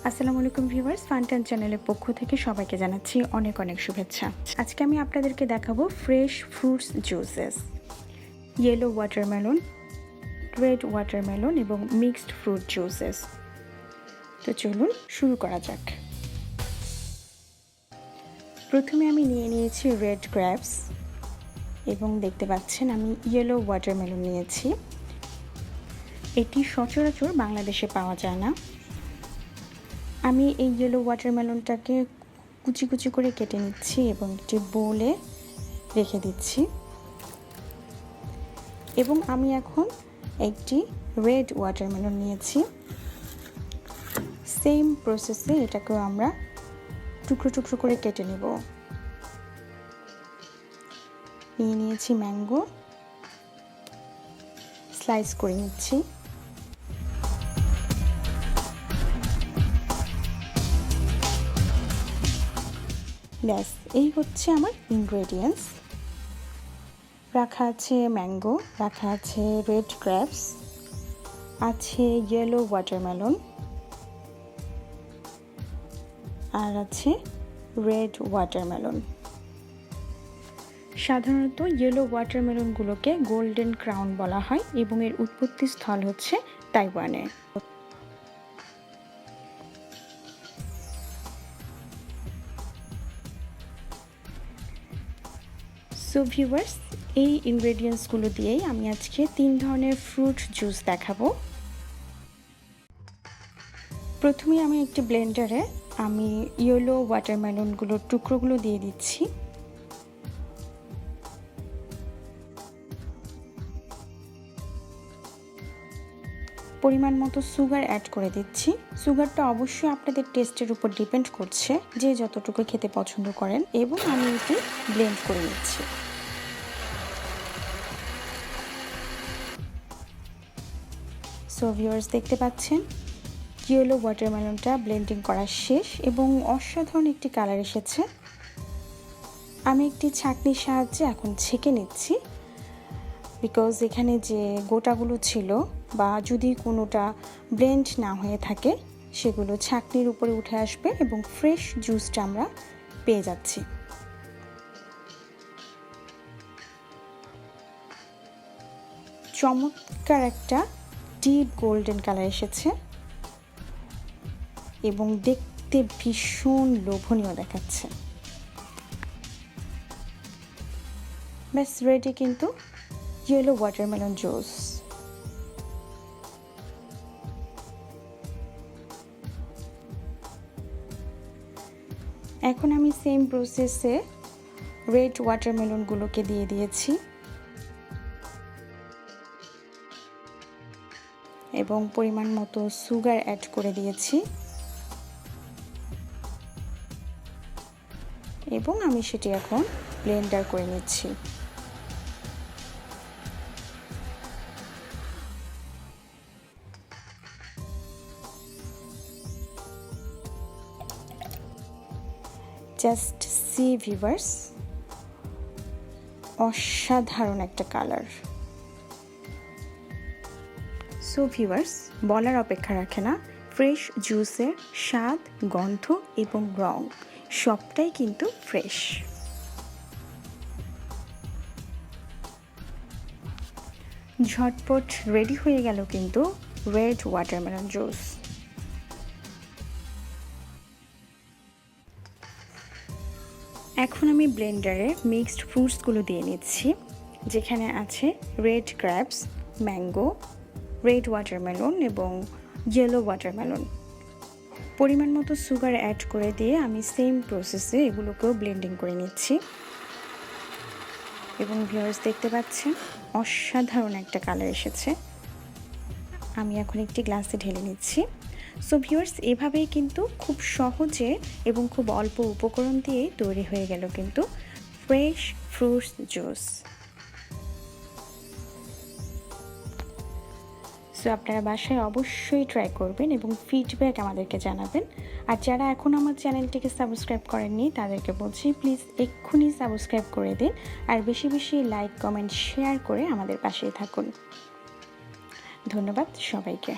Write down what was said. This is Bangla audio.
আসসালামু আলাইকুম ভিউয়ার্স, ফান চ্যানেলের পক্ষ থেকে সবাইকে জানাচ্ছি অনেক অনেক শুভেচ্ছা। আজকে আমি আপনাদেরকে দেখাবো fresh fruits juices, yellow watermelon, red watermelon এবং মিক্সড ফ্রুট জুসেস। তো চলুন শুরু করা যাক। প্রথমে আমি নিয়ে নিয়েছি রেড গ্রেপস এবং দেখতে পাচ্ছেন আমি ইয়েলো ওয়াটারমেলন নিয়েছি। এটি সচরাচর বাংলাদেশে পাওয়া যায় না। আমি এই ইয়েলো ওয়াটারমেলনটাকে কুচি কুচি করে কেটে নিচ্ছি এবং একটি বোলে রেখে দিচ্ছি। এবং আমি এখন একটি রেড ওয়াটারমেলন নিয়েছি। সেম প্রসেসে এটাকেও আমরা টুকরো টুকরো করে কেটে নেব। নিয়ে নিয়েছি ম্যাঙ্গো, স্লাইস করে নিচ্ছি। ব্যাস, এই হচ্ছে আমার ইনগ্রেডিয়েন্টস। রাখা আছে ম্যাঙ্গো, রাখা আছে রেড গ্রেপস, আছে ইয়েলো ওয়াটারমেলন, আর আছে রেড ওয়াটারমেলন। সাধারণত ইয়েলো ওয়াটারমেলনগুলোকে গোল্ডেন ক্রাউন বলা হয় এবং এর উৎপত্তি স্থল হচ্ছে তাইওয়ানে। সো ভিউয়ার্স, এই ইনগ্রেডিয়েন্টসগুলো দিয়েই আমি আজকে 3 ধরনের ফ্রুট জুস দেখাবো। প্রথমে আমি একটি ব্লেন্ডারে আমি ইয়েলো ওয়াটারমেলনগুলোর টুকরোগুলো দিয়ে দিচ্ছি। পরিমাণ মতো সুগার অ্যাড করে দিচ্ছি। সুগারটা অবশ্যই আপনাদের টেস্টের উপর ডিপেন্ড করছে, যে যতটুকু খেতে পছন্দ করেন। এবং আমি এটি ব্লেন্ড করে নিচ্ছি। সো ভিউয়ার্স, দেখতে পাচ্ছেন ইয়েলো ওয়াটারমেলনটা ব্লেন্ডিং করা শেষ এবং অসাধারণ একটি কালার এসেছে। আমি একটি ছাঁকনির সাহায্যে এখন ছেঁকে নিচ্ছি, বিকজ এখানে যে গোটাগুলো ছিল বা যদি কোনোটা ব্লেন্ড না হয়ে থাকে সেগুলো ছাঁকনির উপরে উঠে আসবে এবং ফ্রেশ জুসটা আমরা পেয়ে যাচ্ছি। চমৎকার একটা ডিপ গোল্ডেন কালার এসেছে এবং দেখতে ভীষণ লোভনীয় দেখাচ্ছে। ব্যাস রেডি কিন্তু ইয়েলো ওয়াটারমেলন জুস। এখন আমি সেম প্রসেসে রেড ওয়াটারমেলনগুলোকে দিয়ে দিয়েছি এবং পরিমাণ মতো সুগার অ্যাড করে দিয়েছি এবং আমি সেটি এখন ব্লেন্ডার করে নিচ্ছি। জাস্ট সি ভিউয়ার্স, অসাধারণ একটা কালার। সো ভিউয়ার্স, বলার অপেক্ষা রাখে না, ফ্রেশ জুসের স্বাদ, গন্ধ এবং রং সবটাই কিন্তু ফ্রেশ। ঝটপট রেডি হয়ে গেল কিন্তু রেড ওয়াটারমেলন জুস। এখন আমি ব্লেন্ডারে মিক্সড ফ্রুটসগুলো দিয়ে নিচ্ছি, যেখানে আছে red grapes, mango, red watermelon এবং ইয়েলো ওয়াটারমেলন। পরিমাণ মতো সুগার অ্যাড করে দিয়ে আমি সেম প্রসেসে এগুলোকেও ব্লেন্ডিং করে নিচ্ছি। এবং ভিউয়ার্স, দেখতে পাচ্ছেন অসাধারণ একটা কালার এসেছে। আমি এখন একটি গ্লাসে ঢেলে নিচ্ছি। সো ভিউয়ার্স, এভাবেই কিন্তু খুব সহজে এবং খুব অল্প উপকরণ দিয়েই তৈরি হয়ে গেল কিন্তু ফ্রেশ ফ্রুটস জুস। সো আপনারা বাসায় অবশ্যই ট্রাই করবেন এবং ফিডব্যাক আমাদেরকে জানাবেন। আর যারা এখন আমার চ্যানেলটিকে সাবস্ক্রাইব করেননি তাদেরকে বলছি, প্লিজ এক্ষুনি সাবস্ক্রাইব করে দিন আর বেশি বেশি লাইক, কমেন্ট, শেয়ার করে আমাদের পাশেই থাকুন। ধন্যবাদ সবাইকে।